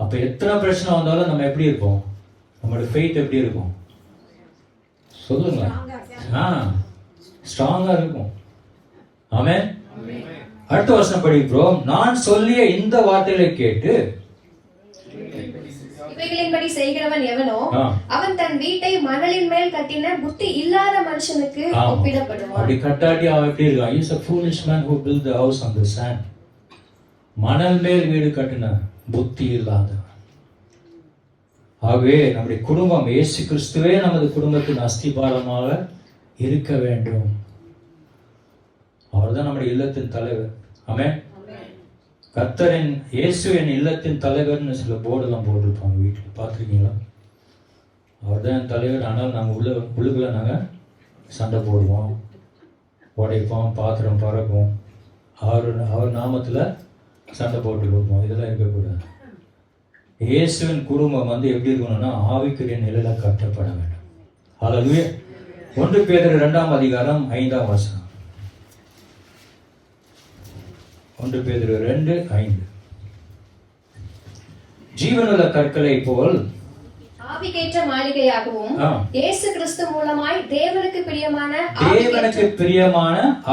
அப்ப எத்தனை பிரச்சனை வந்தாலும் நம்ம எப்படி இருப்போம்? நம்மளோட ஃபெய்த் எப்படி இருக்கும்? சொல்லுங்க. ஸ்ட்ராங்கா இருக்கும். ஆமென். அடுத்த வசனம் படிக்கிறோம். நான் சொல்லிய இந்த வார்த்தைகளை கேட்டு இவைகளின்படி செய்கிறவன் எவனோ அவன் தன் வீட்டை மணலின் மேல் கட்டின புத்தி இல்லாத மனுஷனுக்கு ஒப்பிடப்படுவான். அப்படி கட்டாட்டி அவன் எப்படி இருக்கான்? He is a foolish man who built the house on the sand. மணல் மேல் வீடு கட்டின புத்தி இல்லாத. ஆகவே நம்முடைய குடும்பம், இயேசு கிறிஸ்துவே நமது குடும்பத்தின் அஸ்திபாரமாக இருக்க வேண்டும். அவர்தான் நம்முடைய இல்லத்தின் தலைவர். ஆமென். கர்த்தரின் இயேசு என் இல்லத்தின் தலைவர்னு சில போர்டெல்லாம் போட்டிருப்பாங்க வீட்டில், பார்த்துருக்கீங்களா? அவர் தான் என் தலைவர். ஆனால் நாங்கள் உள்ளுக்குள்ள நாங்கள் சண்டை போடுவோம், உடைப்போம், பாத்திரம் பறக்கும். அவர் நாமத்தில் சண்டை போட்டு கொடுப்போம். இதெல்லாம் இருக்கக்கூடாது. இயேசுவின் குடும்பம் எப்படி இருக்கணும்னா ஆவிக்குரிய நிலையில கட்டப்பட வேண்டும். ஹல்லேலூயா. 1 பேதுரு 2 அதிகாரம் 5 வசனம். 1 பேதுரு 2:5. ஜீவனுள்ள கற்களை போல் ஆவிக்கேற்ற மாளிகையாகவும் இயேசு கிறிஸ்து மூலமாய் தேவனுக்கு பிரியமான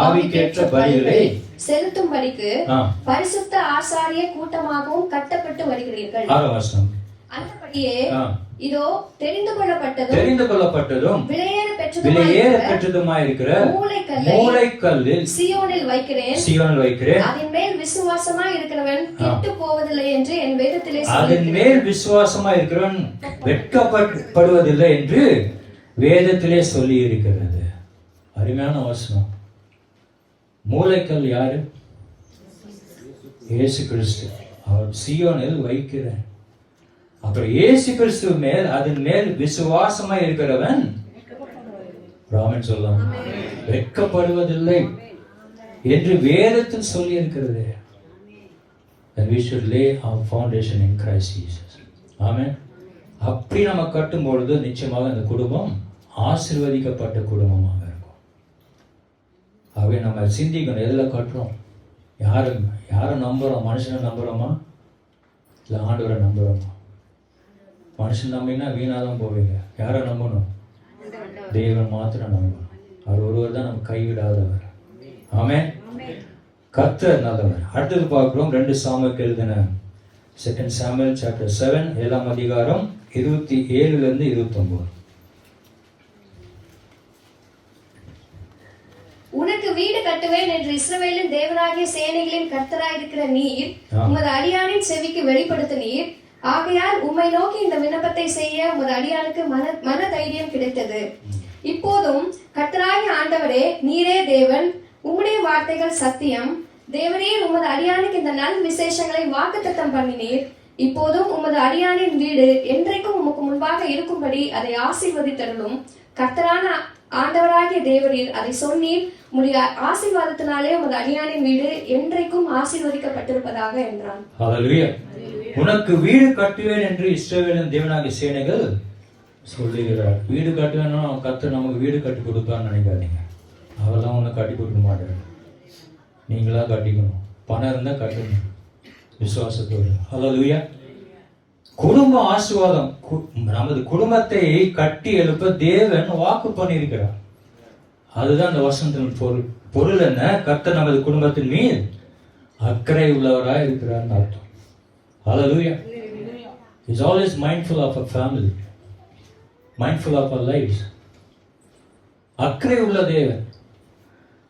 ஆவிக்கேற்ற பலிகளை செலுத்தும்படிக்கு பரிசுத்த ஆசாரிய கூட்டமாகவும் கட்டப்பட்டு வருகிறீர்கள். அந்தபடியே இதோ தெரிந்து கொள்ளப்பட்டதும் விலையேற பெற்றதுமாயிருக்கிற மூலைக்கல்லில் சீயோனில் வைக்கிறேன். அதன் மேல் விசுவாசமாய் இருக்கிறவன் கெட்டு போவதில்லை என்று என் வேதத்திலே அதன் மேல் விசுவாசமாய் இருக்கிறவன் வெட்கப்படுவதில்லை என்று வேதத்திலே சொல்லி இருக்கிறது. அருமையான வசனம். மூலைக்கல் யாரு? இயேசு கிறிஸ்து. அவர் சீயோனில் வைக்கிறேன். அப்புறம் இயேசு கிறிஸ்து மேல் அதன் மேல் விசுவாசமா இருக்கிறவன் ராமன் சொல்லலாம் வெட்கப்படுவதில்லை என்று வேதத்தில் சொல்லி இருக்கிறது. We should lay our foundation in Christ Jesus. ஆமென். அப்படி நம்ம கட்டும் பொழுது நிச்சயமாக அந்த குடும்பம் ஆசீர்வதிக்கப்பட்ட குடும்பமாக இருக்கும். ஆகவே நம்ம சிந்திக்கணும், எதில் கட்டுறோம்? யாரை நம்புறோம்? மனுஷனை நம்புறோமா இல்லை ஆண்டவரை நம்புறோமா? மனுஷன் நம்பினா வீணாதான் போவீங்க. யாரை நம்பணும்? தேவன் மாத்திரம் நம்பணும். அவர் ஒருவர் தான் நம்ம கைவிடாதவர். ஆமென். கர்த்தர் நல்லவர். அடுத்தது பார்க்கிறோம் 2 சாமுவேல் எழுதின 2 Samuel chapter 7 7 அதிகாரம் 27 29. உனக்கு வீடு கட்டுவேன் என்று இஸ்ரவேலின் தேவனாகிய சேனைகளின் கர்த்தராயிருக்கிற நீர் உமது அடியானின் செவிக்கு வெளிப்படுத்தினீர். ஆகையால் உம்மை நோக்கி இந்த விண்ணப்பத்தை செய்ய உமது அடியானுக்கு மன தைரியம் கிடைத்தது. இப்போதும் கர்த்தராகிய ஆண்டவரே, நீரே தேவன், உம்முடைய வார்த்தைகள் சத்தியம். தேவரீர் உமது அடியானுக்கு இந்த நல் விசேஷங்களை வாக்குத்தத்தம் பண்ணினீர். இப்போதும் உமது அடியானின் வீடு என்றைக்கும் உமக்கு முன்பாக இருக்கும்படி அதை ஆசீர்வதித்தருளும். கர்த்தரான ஆண்டவராகிய தேவரீர் அதை சொன்னீர். உம்முடைய ஆசீர்வாதத்தினாலே உமது அடியானின் வீடு என்றைக்கும் ஆசீர்வதிக்கப்பட்டிருப்பதாக என்றான். ஹல்லேலூயா. உனக்கு வீடு கட்டுவேன் என்று இஸ்ரவேலின் தேவனாகிய சேனைகள் சொல்லுகிறார். வீடு கட்டுவேன்னா கர்த்தர் நமக்கு வீடு கட்டி கொடுப்பான்னு நினைக்காதீங்க. அவெல்லாம் ஒன்றும் கட்டி கொடுக்க மாட்டாரு. நீங்களா கட்டிக்கணும். பணம் இருந்தால் கட்டணும் விசுவாசத்தோடு. ஹல்லேலூயா. குடும்ப ஆசீர்வாதம். நமது குடும்பத்தை கட்டி எழுப்ப தேவன் வாக்கு பண்ணியிருக்கிறார். அதுதான் அந்த வசனத்தின் பொருள் என்ன? கர்த்தர் நமது குடும்பத்தின் மீது அக்கறை உள்ளவராய் இருக்கிறார் அர்த்தம். Hallelujah. He's always mindful of our family, mindful of our lives. அக்கறை உள்ள தேவன்.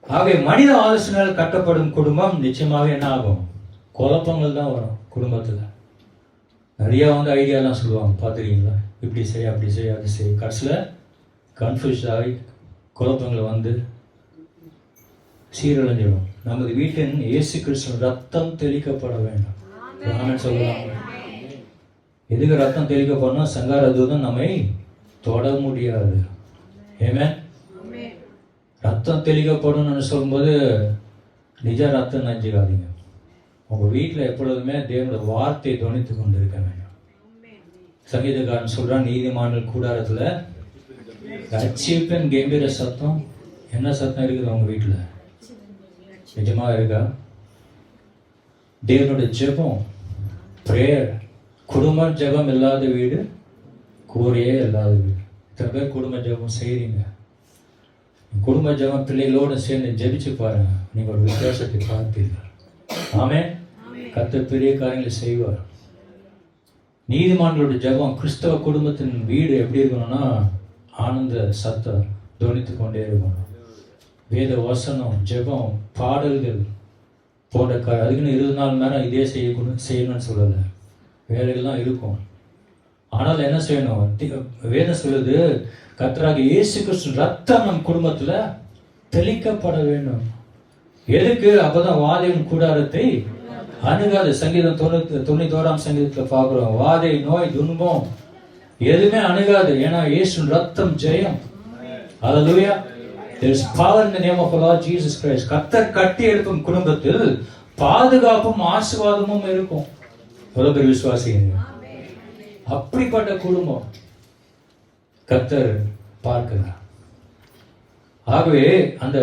ஆகவே மனித ஆலோசனையால் கட்டப்படும் குடும்பம் நிச்சயமாக என்ன ஆகும்? குழப்பங்கள் தான் வரும் குடும்பத்தில். நிறைய ஐடியாலாம் சொல்லுவாங்க, பார்த்துருக்கீங்களா? இப்படி செய், அப்படி செய், அது செய். கடைசியில் கன்ஃபியூஸ் ஆகி குழப்பங்களை சீரழிஞ்சிடும். நமது வீட்டின் இயேசு கிறிஸ்துவின் ரத்தம் தெளிக்கப்பட வேண்டும். சொல்லலாம். எதுக்கு ரத்தம் தெளிக்கப்படணும்? சங்கார தூதன் நம்மை தொட முடியாது. ஆமென். ரத்தம் தெளிக்கப்படணும்னு சொல்லும்போது நிஜ ரத்தம் நினைச்சுக்காதீங்க. உங்க வீட்டில் எப்பொழுதுமே தேவனுடைய வார்த்தை துணித்து கொண்டு இருக்க வேண்டும். சங்கீதக்காரன் சொல்றான், நீதிமான்கள் கூடாரத்துல ரட்சிப்பின் கம்பீர சத்தம். என்ன சத்தம் இருக்குது உங்க வீட்டுல? நிஜமா இருக்கா? தேவனுடைய ஜெபம், பிரேயர். குடும்ப ஜெபம் இல்லாத வீடு கூரையே இல்லாத வீடு. இத்தனை பேர் குடும்ப ஜெபம் செய்றீங்க. குடும்ப ஜெபம் பிள்ளைகளோடு சேர்ந்து ஜெபிச்சு பாருங்க, நீங்க ஒரு வித்தியாசத்தை பார்ப்பீர்கள். ஆமென். கர்த்தர் பெரிய காரியங்களை செய்வார். நீதிமான்களுடைய ஜெபம், கிறிஸ்தவ குடும்பத்தின் வீடு எப்படி இருக்கணும்னா ஆனந்த சத்தம் துணித்து கொண்டே இருக்கணும். வேத வசனம், ஜெபம், பாடல்கள் போன்ற அதுக்குன்னு 20 நாள் நேரம் இதே செய்யணும்னு சொல்லலை. வேலைகள்லாம் இருக்கும். ஆனால் என்ன செய்யணும்? வேதம் சொல்லுது, கர்த்தராகிய இயேசு கிறிஸ்து ரத்தம் நம் குடும்பத்துல தெளிக்கப்பட வேண்டும். எதுக்கு? அப்பதான் வாதையின் கூடாரத்தை அணுகாது. சங்கீதம் 91 சங்கீதத்துல பார்க்கிறோம், வாதை, நோய், துன்பம் எதுவுமே அணுகாது. ஏன்னா இயேசு ரத்தம் ஜெயம். ஹல்லேலூயா. There is power in the name of the Lord Jesus Christ. கர்த்தர் கட்டி எழுப்பும் குடும்பத்தில் பாதுகாப்பும் ஆசீர்வாதமும் இருக்கும். எவ்வளவு பெரிய விசுவாசிங்க. அப்படிப்பட்ட குடும்பம் கர்த்தர் பார்க்கிறார். ஆகவே அந்த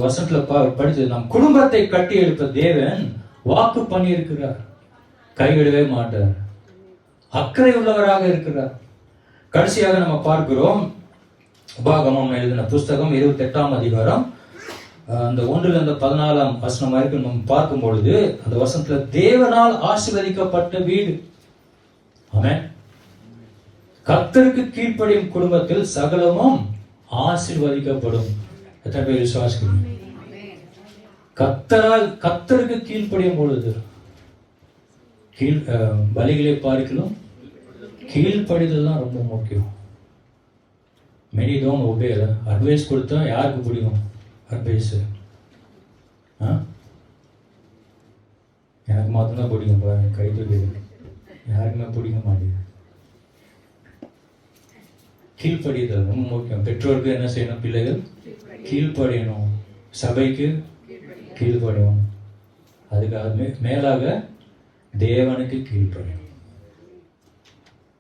வசனத்துல படிச்சது, நம் குடும்பத்தை கட்டி எழுப்ப தேவன் வாக்கு பண்ணி இருக்கிறார். கைவிடவே மாட்டார். அக்கறை உள்ளவராக இருக்கிறார். கடைசியாக நம்ம பார்க்கிறோம், உபாகமம் எழுதின புஸ்தகம் 28ஆம் அதிகாரம் அந்த 1-14 வசனம் வரைக்கும் நம்ம பார்க்கும் பொழுது அந்த வசனத்துல தேவனால் ஆசீர்வதிக்கப்பட்ட வீடு. ஆமென். கர்த்தருக்கு கீழ்ப்படியும் குடும்பத்தில் சகலமும் ஆசீர்வதிக்கப்படும். எத்தனை பேர் விசுவாசிக்கிறீங்க? கர்த்தருக்கு கீழ்ப்படியும் பொழுது பலிகளை பார்க்கலாம் கீழ்ப்படிதல் தான் ரொம்ப முக்கியம். Many don't obey. அட்வைஸ் கொடுத்தா யாருக்கு பிடிக்கும் அட்வைஸ்? எனக்கு மாத்திரம் பிடிக்கும். கை தூக்கி யாருக்குமே பிடிக்க மாட்டேங்குது. கீழ்ப்படிதல் ரொம்ப முக்கியம். பெற்றோருக்கு என்ன செய்யணும்? பிள்ளைகள் கீழ்ப்படியணும். சபைக்கு கீழ்ப்படியணும். அதுக்கு மேலாக தேவனுக்கு கீழ்ப்படியணும்.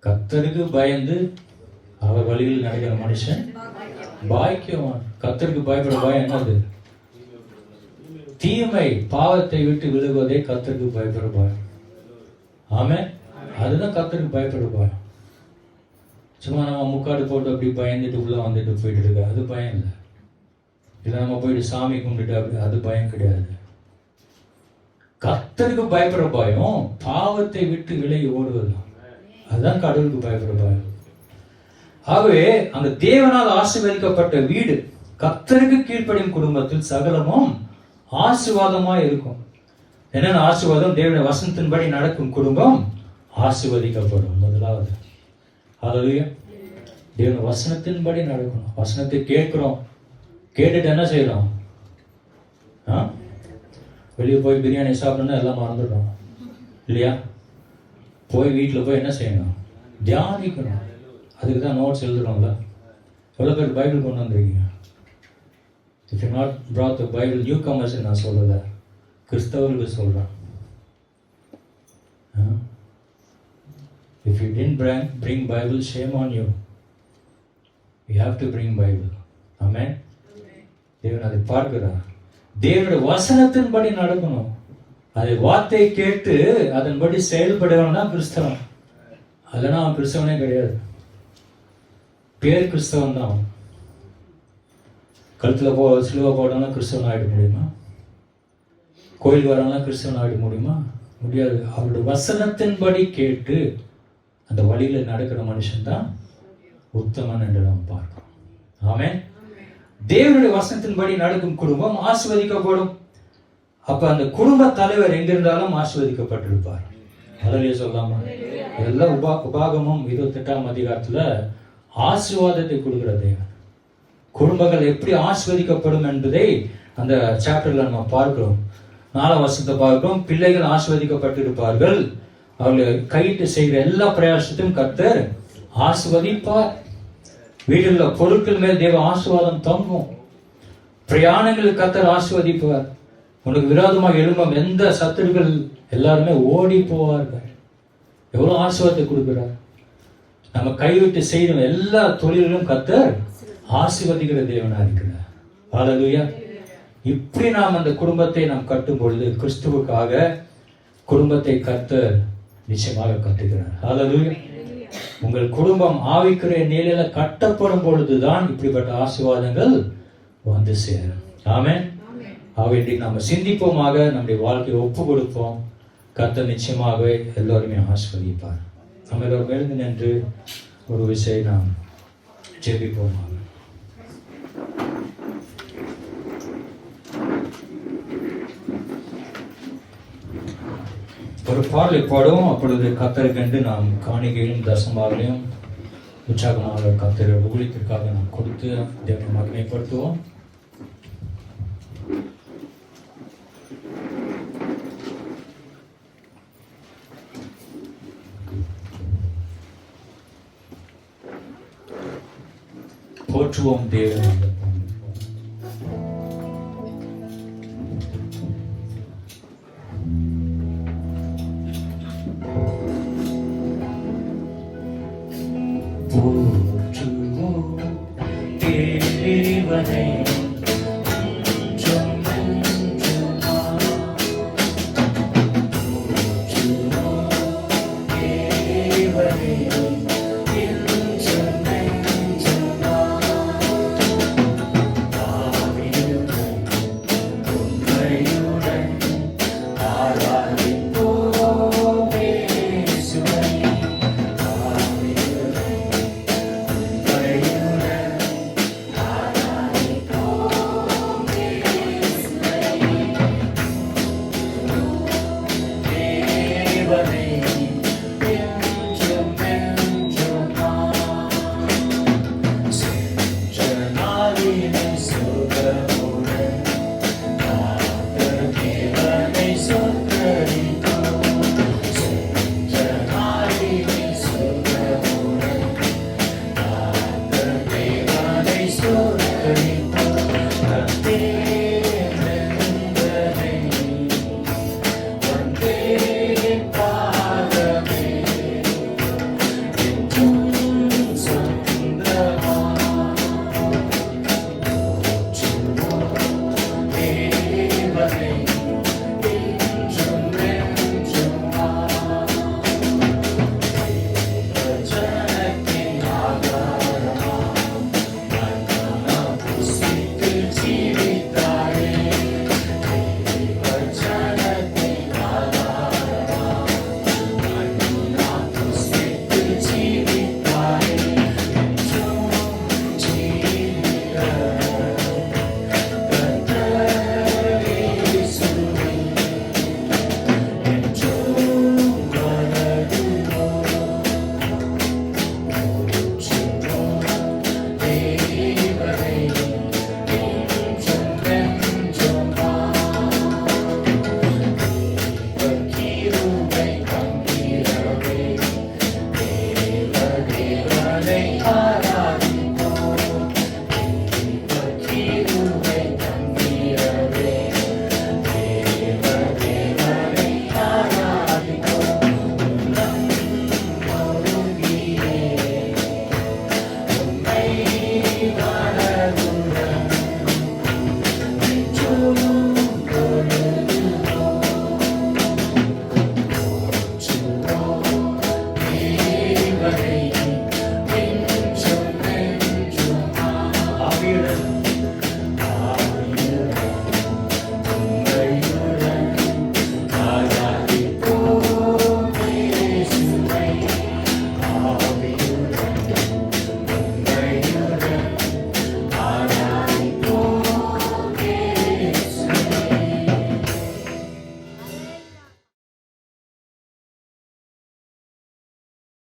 கர்த்தருக்கு பயந்து அவர் வழியில் நடக்கிற மனுஷன் பாக்கியவான். கர்த்தருக்கு பயப்பட பயம் என்னது? தீமை, பாவத்தை விட்டு விழுவதே கர்த்தருக்கு பயப்பட பயம். ஆமென். அதுதான் கர்த்தருக்கு பயப்பட பயம். சும்மா நம்ம முக்காடு போட்டு அப்படி பயந்துட்டு உள்ள வந்துட்டு போயிட்டு இருக்க, அது பயம் இல்லை. இல்லை நம்ம போயிட்டு சாமி கும்பிட்டு அப்படி, அது பயம் கிடையாது. கர்த்தருக்கு பயப்படுற பயம் பாவத்தை விட்டு விலகி ஓடுவது. அதுதான் கடவுளுக்கு பயப்படுற பயம். ஆகவே அந்த தேவனால் ஆசீர்வதிக்கப்பட்ட வீடு, கர்த்தருக்கு கீழ்ப்படியும் குடும்பத்தில் சகலமும் ஆசீர்வாதமா இருக்கும். என்னென்ன ஆசீர்வாதம்? தேவனுடைய வசனத்தின்படி நடக்கும் குடும்பம் ஆசீர்வதிக்கப்படும். முதலாவது ஹல்லேலூயா. தேவனுடைய வசனத்தின்படி நடக்கணும். வசனத்தை கேட்கிறோம், கேட்டுட்டு என்ன செய்யறோம்? வெளியே போய் பிரியாணி சாப்பிடணும்னா எல்லாம் மறந்துடுறோம் இல்லையா? போய் வீட்டில் போய் என்ன செய்யணும்? தியானிக்கணும். அதுக்கு தான் நோட்ஸ் எழுதுறோம்ல. எவ்வளோ பேர் பைபிள் கொண்டு வந்துருக்கீங்க? If you not brought the Bible, new commerce நான் சொல்லலை, கிறிஸ்தவர்களுக்கு சொல்கிறேன். If you didn't bring Bible, shame on you. You have to bring Bible. Amen. தேவன் அதை பார்க்கிறார். தேவனுடைய வசனத்தின்படி நடக்கணும். அதை வார்த்தையை கேட்டு அதன்படி செயல்படுறவன் தான் கிறிஸ்தவன். அதெல்லாம் அவன் கிறிஸ்தவனே கிடையாது. பேர் கிறிஸ்தவன் தான். கழுத்துல சிலுவை போடணும்னா கிறிஸ்தவன் ஆகிட முடியுமா? கோயில் வரவனா கிறிஸ்தவன் ஆகிட முடியுமா? முடியாது. அவருடைய வசனத்தின்படி கேட்டு அந்த வழியில நடக்கிற மனுஷன் தான் உத்தமன் என்று நாம் பார்க்கிறோம். ஆமென். தேவனுடைய வசனத்தின்படி நடக்கும் குடும்பம் ஆசீர்வதிக்கப்படும். அப்ப அந்த குடும்ப தலைவர் எங்கிருந்தாலும் ஆசீர்வதிக்கப்பட்டிருப்பார். ஹல்லேலூயா சொல்லாமா? எல்லாம் உபாகமம் 28ஆம் அதிகாரத்துல ஆசீர்வாதத்தை கொடுக்கிற தேவன். குடும்பங்கள் எப்படி ஆசீர்வதிக்கப்படும் என்பதை அந்த சாப்டர்ல நம்ம பார்க்கிறோம். 4ஆம் வசனத்தை பார்க்கிறோம். பிள்ளைகள் ஆசீர்வதிக்கப்பட்டிருப்பார்கள், அவர்கள் கையிட்டு செய்கிற எல்லா பிரயாசத்தையும் கர்த்தர் ஆசீர்வதிப்பார். வீட்டில் உள்ள பொருட்கள் மேல் தேவ ஆசீர்வாதம் தங்கும். பிரயாணங்களுக்கு கர்த்தர் ஆசீர்வதிப்பார். உனக்கு விரோதமாக எழும்பும் எந்த சத்துருக்கள் எல்லாருமே ஓடி போவார்கள். எவ்வளவு ஆசீர்வாதத்தை கொடுக்கிறார். நம்ம கைவிட்டு செய்யற எல்லா தொழிலும் கர்த்தர் ஆசீர்வதிக்கிற தேவனா இருக்கிறார். ஹல்லேலூயா. இப்படி நாம் அந்த குடும்பத்தை நாம் கட்டும் பொழுது கிறிஸ்துவுக்காக குடும்பத்தை கர்த்தர் நிச்சயமாக கட்டுகிறார். ஹல்லேலூயா. உங்கள் குடும்பம் ஆவிக்குரிய நிலையில கட்டப்படும் பொழுதுதான் இப்படிப்பட்ட ஆசீர்வாதங்கள் வந்து சேரும். ஆமென். இன்றைக்கு நம்ம சிந்திப்போமாக, நம்முடைய வாழ்க்கையை ஒப்பு கொடுப்போம். கர்த்தர் நிச்சயமாகவே எல்லோருமே ஆசீர்வதிப்பார். நம்ம எல்லோரும் எழுந்து நின்று ஒரு விஷயம் நாம் ஜெபிப்போமாக. ஒரு பாடலை பாடுவோம். அப்பொழுது கர்த்தரை கண்டு நாம் காணிக்கையும் தசமாகலையும் உற்சாகமாக கர்த்தரை ஊழியத்திற்காக நாம் கொடுத்து தேவனை மகிமைப்படுத்துவோம். போற்றுவோம் தேவனை. Amen.